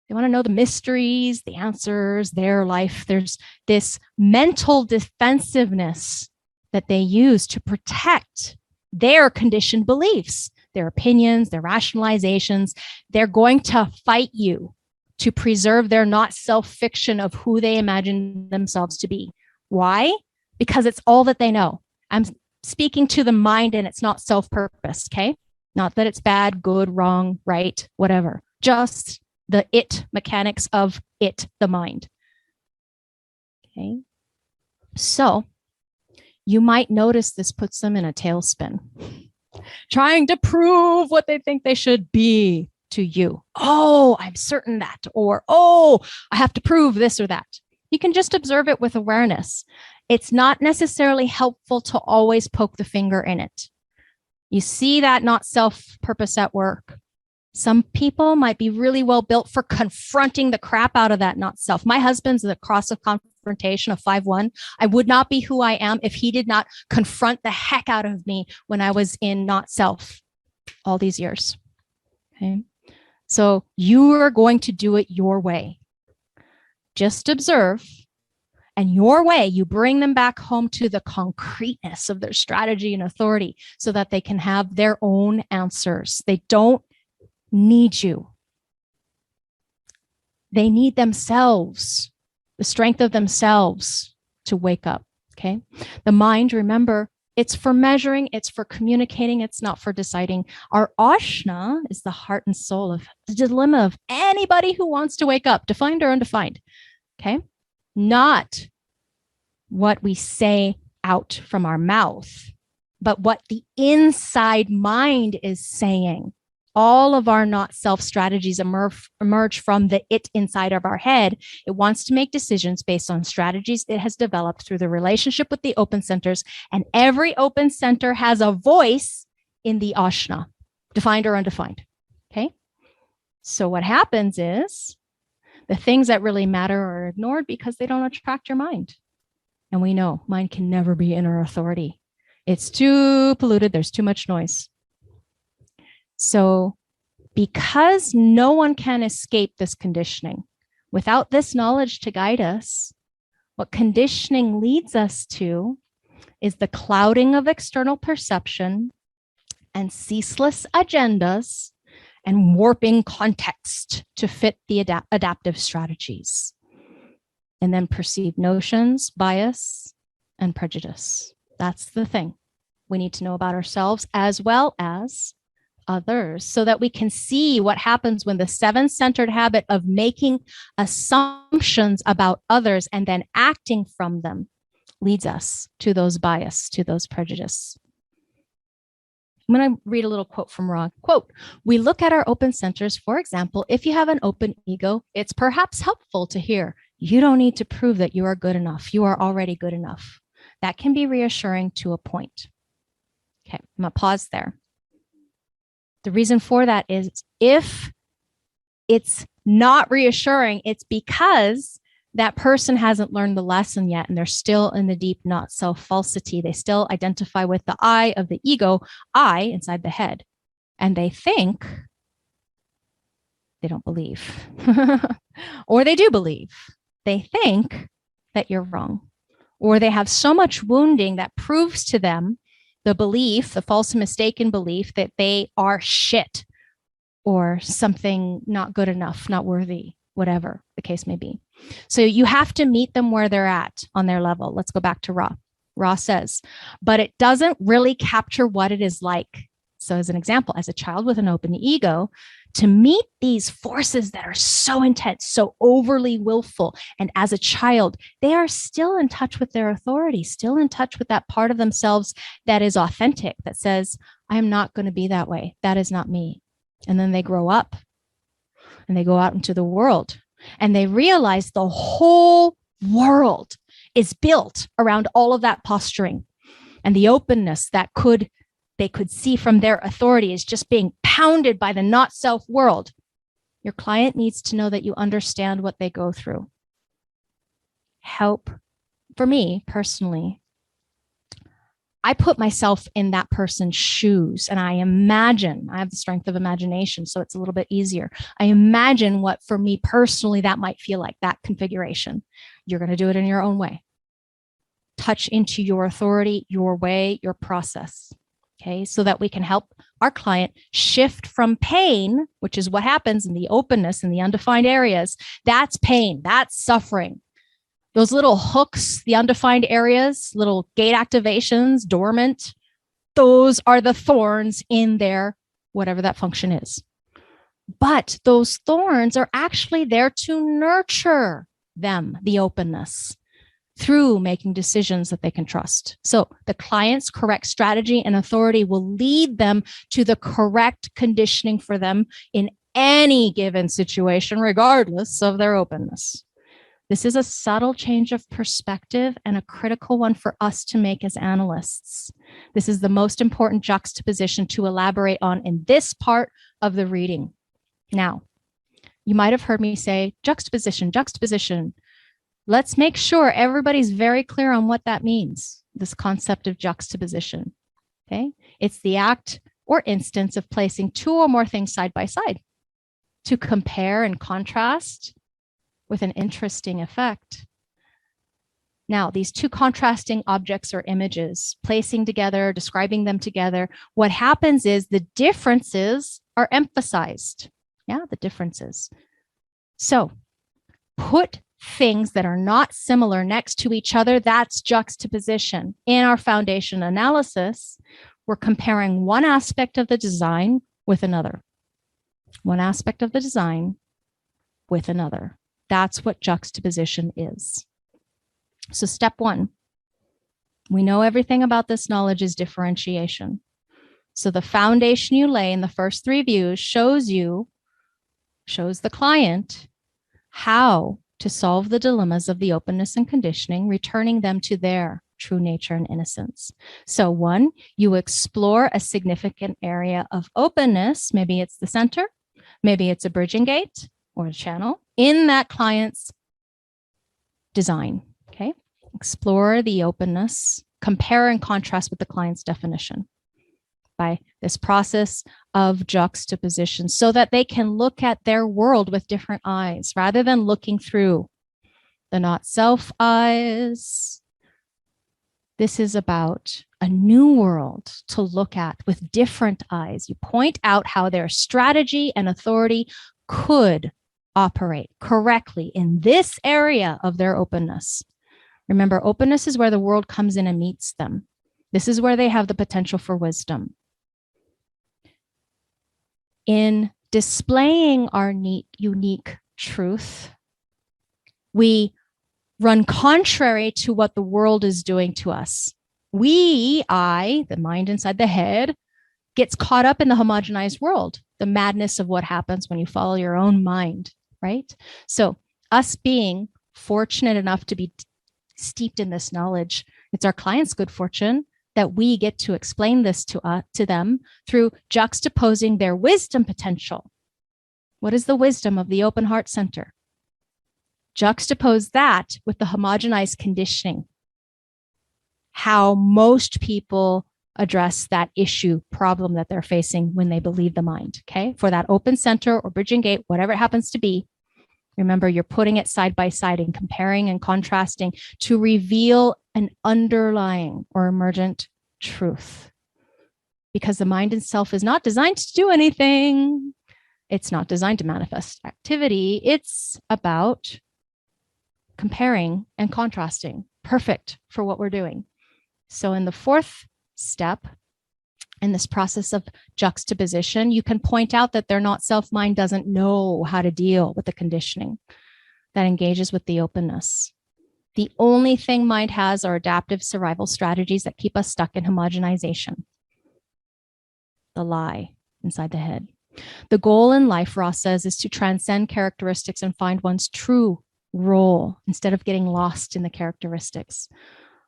They want to know the mysteries, the answers, their life. There's this mental defensiveness that they use to protect their conditioned beliefs, their opinions, their rationalizations. They're going to fight you to preserve their not self fiction of who they imagine themselves to be. Why? Because it's all that they know. I'm speaking to the mind and it's not self-purpose, okay? Not that it's bad, good, wrong, right, whatever. Just the mechanics of the mind. Okay. So you might notice this puts them in a tailspin, trying to prove what they think they should be to you. Oh, I'm certain that, or, oh, I have to prove this or that. You can just observe it with awareness. It's not necessarily helpful to always poke the finger in it. You see that not self-purpose at work. Some people might be really well built for confronting the crap out of that not self. My husband's the cross of confrontation of 5'1". I would not be who I am if he did not confront the heck out of me when I was in not self all these years. Okay. So you are going to do it your way. Just observe. And your way, you bring them back home to the concreteness of their strategy and authority so that they can have their own answers. They don't need you. They need themselves, the strength of themselves to wake up, okay? The mind, remember, It's for measuring, it's for communicating, it's not for deciding. Our Ashna is the heart and soul of the dilemma of anybody who wants to wake up, defined or undefined. Okay? Not what we say out from our mouth, but what the inside mind is saying. All of our not self strategies emerge from the it inside of our head. It wants to make decisions based on strategies it has developed through the relationship with the open centers. And every open center has a voice in the Ashna, defined or undefined. Okay. So what happens is the things that really matter are ignored because they don't attract your mind. And we know mind can never be inner authority. It's too polluted. There's too much noise. So because no one can escape this conditioning, without this knowledge to guide us, what conditioning leads us to is the clouding of external perception and ceaseless agendas and warping context to fit the adaptive strategies. And then perceived notions, bias, and prejudice. That's the thing we need to know about ourselves as well as others, so that we can see what happens when the seven-centered habit of making assumptions about others and then acting from them leads us to those bias, to those prejudice. I'm going to read a little quote from Ra. Quote, "We look at our open centers. For example, if you have an open ego, it's perhaps helpful to hear, you don't need to prove that you are good enough. You are already good enough." That can be reassuring to a point. Okay, I'm going to pause there. The reason for that is if it's not reassuring, it's because that person hasn't learned the lesson yet and they're still in the deep not self falsity. They still identify with the I of the ego, I inside the head, and they think they don't believe or they do believe. They think that you're wrong, or they have so much wounding that proves to them the belief, the false and mistaken belief that they are shit or something not good enough, not worthy, whatever the case may be. So you have to meet them where they're at on their level. Let's go back to Ra. Ra says, but it doesn't really capture what it is like. So as an example, as a child with an open ego, to meet these forces that are so intense, so overly willful, and as a child, they are still in touch with their authority, still in touch with that part of themselves that is authentic, that says, I am not going to be that way. That is not me. And then they grow up and they go out into the world and they realize the whole world is built around all of that posturing, and the openness that they could see from their authority is just being pounded by the not self world. Your client needs to know that you understand what they go through. Help. For me personally, I put myself in that person's shoes and I imagine, I have the strength of imagination, so it's a little bit easier. I imagine what for me personally that might feel like, that configuration. You're going to do it in your own way. Touch into your authority, your way, your process. Okay, so that we can help our client shift from pain, which is what happens in the openness in the undefined areas. That's pain, that's suffering. Those little hooks, the undefined areas, little gate activations, dormant, those are the thorns in there, whatever that function is. But those thorns are actually there to nurture them, the openness, through making decisions that they can trust. So the client's correct strategy and authority will lead them to the correct conditioning for them in any given situation, regardless of their openness. This is a subtle change of perspective and a critical one for us to make as analysts. This is the most important juxtaposition to elaborate on in this part of the reading. Now, you might have heard me say juxtaposition, juxtaposition. Let's make sure everybody's very clear on what that means, this concept of juxtaposition. Okay? It's the act or instance of placing two or more things side by side to compare and contrast with an interesting effect. Now, these two contrasting objects or images, placing together, describing them together, what happens is the differences are emphasized. Yeah, the differences. So put things that are not similar next to each other, that's juxtaposition. In our foundation analysis, we're comparing one aspect of the design with another. One aspect of the design with another. That's what juxtaposition is. So step one, we know everything about this knowledge is differentiation. So the foundation you lay in the first three views shows the client how to solve the dilemmas of the openness and conditioning, returning them to their true nature and innocence. So one, you explore a significant area of openness. Maybe it's the center, maybe it's a bridging gate or a channel in that client's design. Okay. Explore the openness, compare and contrast with the client's definition by this process of juxtaposition so that they can look at their world with different eyes rather than looking through the not self eyes. This is about a new world to look at with different eyes. You point out how their strategy and authority could operate correctly in this area of their openness. Remember, openness is where the world comes in and meets them. This is where they have the potential for wisdom. In displaying our unique truth, we run contrary to what the world is doing to us. The mind inside the head, gets caught up in the homogenized world, the madness of what happens when you follow your own mind, right? So us being fortunate enough to be steeped in this knowledge, it's our clients' good fortune that we get to explain this to them through juxtaposing their wisdom potential. What is the wisdom of the open heart center? Juxtapose that with the homogenized conditioning. How most people address that issue, problem that they're facing when they believe the mind, okay? For that open center or bridging gate, whatever it happens to be, remember, you're putting it side by side and comparing and contrasting to reveal an underlying or emergent truth. Because the mind itself is not designed to do anything. It's not designed to manifest activity. It's about comparing and contrasting. Perfect for what we're doing. So in the fourth step, in this process of juxtaposition, you can point out that their not self mind doesn't know how to deal with the conditioning that engages with the openness. The only thing mind has are adaptive survival strategies that keep us stuck in homogenization. The lie inside the head. The goal in life, Ross says, is to transcend characteristics and find one's true role instead of getting lost in the characteristics.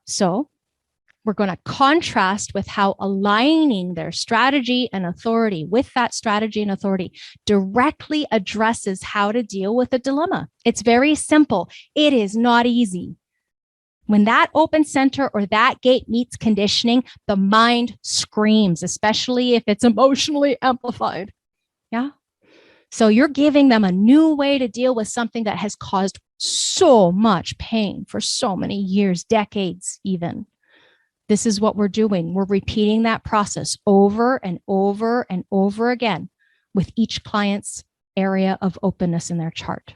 So we're going to contrast with how aligning their strategy and authority with that strategy and authority directly addresses how to deal with a dilemma. It's very simple. It is not easy. When that open center or that gate meets conditioning, the mind screams, especially if it's emotionally amplified. Yeah. So you're giving them a new way to deal with something that has caused so much pain for so many years, decades even. This is what we're doing. We're repeating that process over and over and over again with each client's area of openness in their chart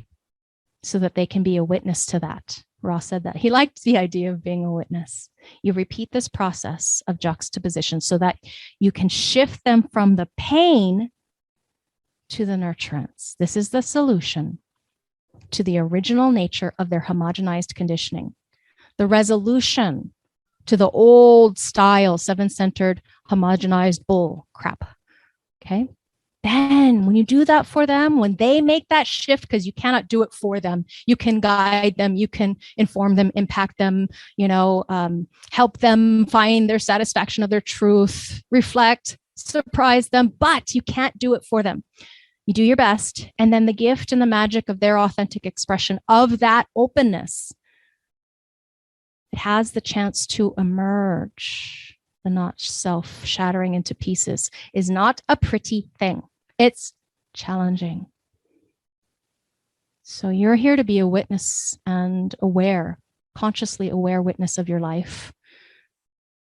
so that they can be a witness to that. Ross said that. He liked the idea of being a witness. You repeat this process of juxtaposition so that you can shift them from the pain to the nurturance. This is the solution to the original nature of their homogenized conditioning. The resolution to the old style, seven-centered, homogenized bull crap. Okay. Then when you do that for them, when they make that shift, because you cannot do it for them, you can guide them, you can inform them, impact them, help them find their satisfaction of their truth, reflect, surprise them, but you can't do it for them. You do your best. And then the gift and the magic of their authentic expression of that openness, it has the chance to emerge. The not self shattering into pieces is not a pretty thing. It's challenging. So you're here to be a witness and aware, consciously aware witness of your life.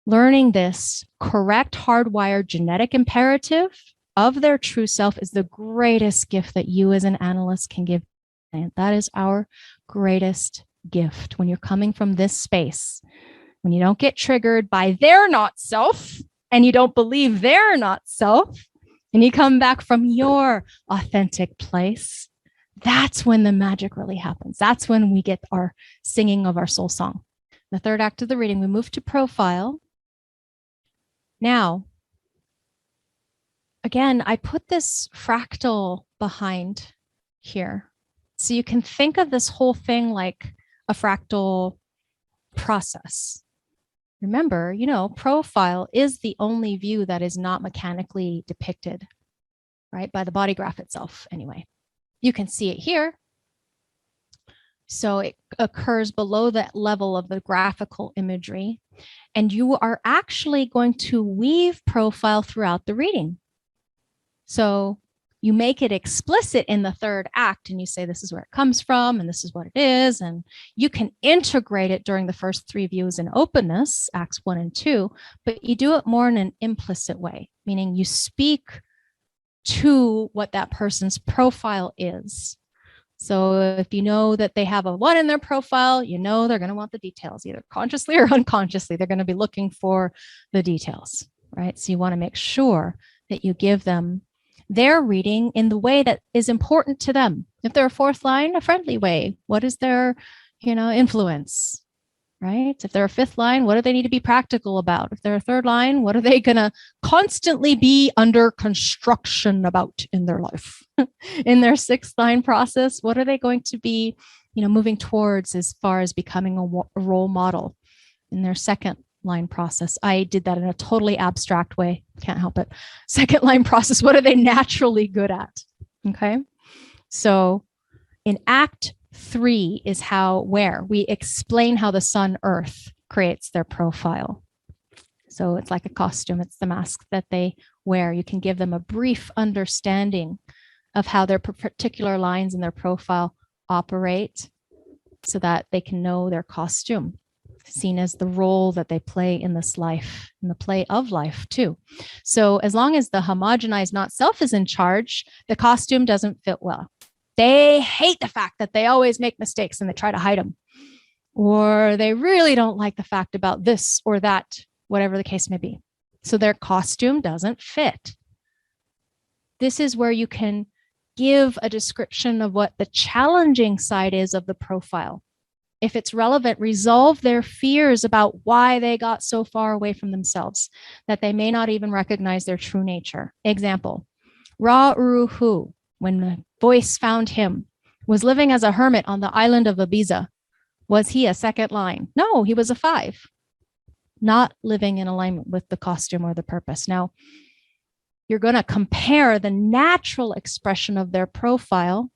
Learning this correct hardwired genetic imperative of their true self is the greatest gift that you as an analyst can give client. That is our greatest gift. When you're coming from this space, when you don't get triggered by their not self and you don't believe they're not self, and you come back from your authentic place, that's when the magic really happens. That's when we get our singing of our soul song. The third act of the reading, we move to profile. Now, again, I put this fractal behind here. So you can think of this whole thing like a fractal process. Remember, profile is the only view that is not mechanically depicted, right? By the body graph itself, anyway. You can see it here. So it occurs below that level of the graphical imagery. And you are actually going to weave profile throughout the reading. So you make it explicit in the third act and you say, this is where it comes from and this is what it is. And you can integrate it during the first three views in openness, acts 1 and 2, but you do it more in an implicit way, meaning you speak to what that person's profile is. So if you know that they have a 1 in their profile, they're going to want the details, either consciously or unconsciously. They're going to be looking for the details, right? So you want to make sure that you give them their reading in the way that is important to them. If they're a 4th line, a friendly way. What is their, influence, right? If they're a 5th line, what do they need to be practical about? If they're a 3rd line, what are they going to constantly be under construction about in their life? In their 6th line process, what are they going to be, moving towards as far as becoming a role model in their 2nd line process? I did that in a totally abstract way. Can't help it. 2nd line process, what are they naturally good at? Okay. So in act 3 is where we explain how the sun earth creates their profile. So it's like a costume. It's the mask that they wear. You can give them a brief understanding of how their particular lines in their profile operate so that they can know their costume, seen as the role that they play in this life, in the play of life too. So as long as the homogenized not self is in charge, the costume doesn't fit well. They hate the fact that they always make mistakes and they try to hide them. Or they really don't like the fact about this or that, whatever the case may be. So their costume doesn't fit. This is where you can give a description of what the challenging side is of the profile. If it's relevant, resolve their fears about why they got so far away from themselves that they may not even recognize their true nature. Example, Uru Hu, when the voice found him, was living as a hermit on the island of Ibiza. Was he a 2nd line? No, he was a 5. Not living in alignment with the costume or the purpose. Now, you're going to compare the natural expression of their profile,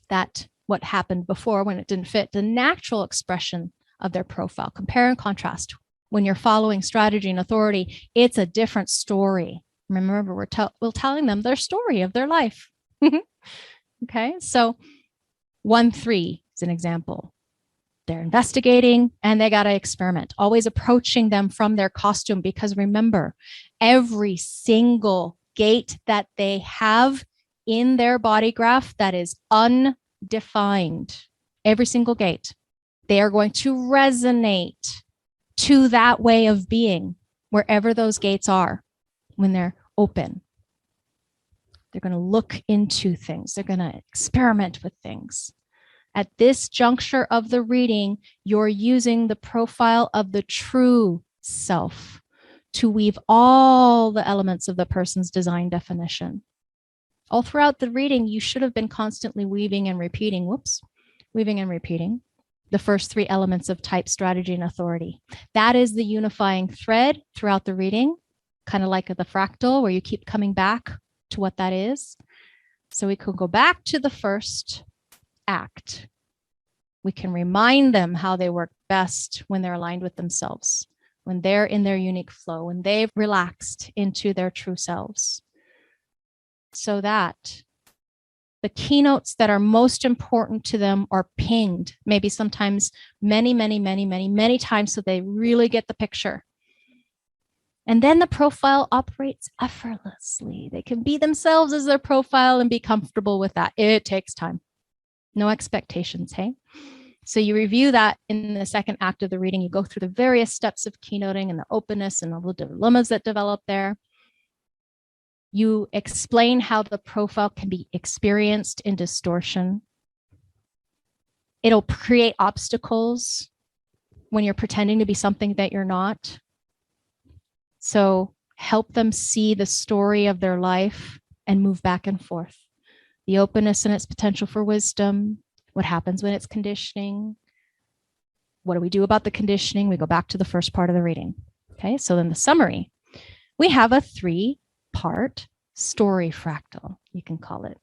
that what happened before when it didn't fit, the natural expression of their profile. Compare and contrast. When you're following strategy and authority, it's a different story. Remember, we're telling them their story of their life. Okay, so 1-3 is an example. They're investigating and they got to experiment, always approaching them from their costume, because remember, every single gate that they have in their body graph that is undefined, every single gate, they are going to resonate to that way of being wherever those gates are when they're open. They're going to look into things. They're going to experiment with things. At this juncture of the reading, you're using the profile of the true self to weave all the elements of the person's design definition. All throughout the reading, you should have been constantly weaving and repeating, the first 3 elements of type, strategy, and authority. That is the unifying thread throughout the reading, kind of like the fractal where you keep coming back to what that is. So we could go back to the first act. We can remind them how they work best when they're aligned with themselves, when they're in their unique flow, when they've relaxed into their true selves, so that the keynotes that are most important to them are pinged, maybe sometimes many times, so they really get the picture. And then the profile operates effortlessly. They can be themselves as their profile and be comfortable with that. It takes time. No expectations, hey? So you review that in the second act of the reading. You go through the various steps of keynoting and the openness and all the dilemmas that develop there. You explain how the profile can be experienced in distortion. It'll create obstacles when you're pretending to be something that you're not. So help them see the story of their life and move back and forth. The openness and its potential for wisdom, what happens when it's conditioning, what do we do about the conditioning? We go back to the first part of the reading. Okay, so then the summary. We have a 3-part story fractal, you can call it.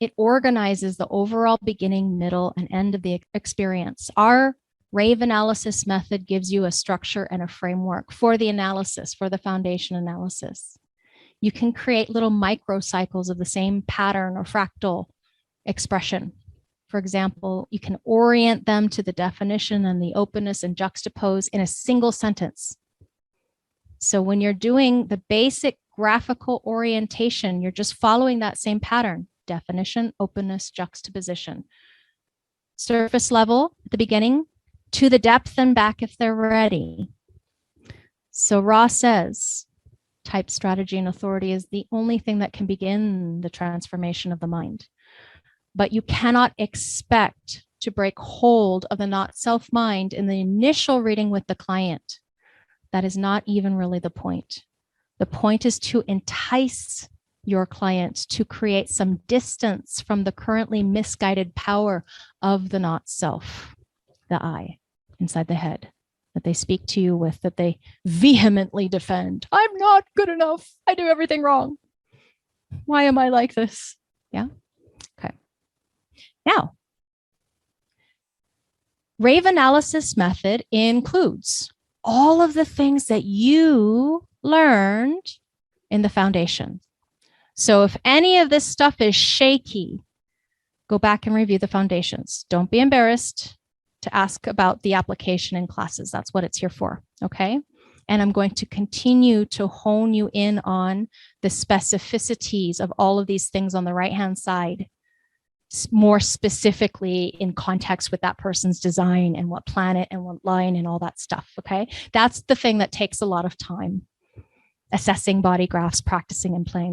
It organizes the overall beginning, middle, and end of the experience. Our Rave analysis method gives you a structure and a framework for the analysis, for the foundation analysis. You can create little microcycles of the same pattern or fractal expression. For example, you can orient them to the definition and the openness and juxtapose in a single sentence. So when you're doing the basic graphical orientation, you're just following that same pattern: definition, openness, juxtaposition. Surface level at the beginning, to the depth and back if they're ready. So Ra says, type, strategy, and authority is the only thing that can begin the transformation of the mind. But you cannot expect to break hold of the not self mind in the initial reading with the client. That is not even really the point. The point is to entice your client to create some distance from the currently misguided power of the not self, the I inside the head that they speak to you with, that they vehemently defend. I'm not good enough. I do everything wrong. Why am I like this? Yeah. Okay. Now, Rave analysis method includes all of the things that you learned in the foundation. So if any of this stuff is shaky, go back and review the foundations. Don't be embarrassed to ask about the application in classes. That's what it's here for, okay? And I'm going to continue to hone you in on the specificities of all of these things on the right-hand side, more specifically in context with that person's design and what planet and what line and all that stuff, okay? That's the thing that takes a lot of time, assessing body graphs, practicing and playing.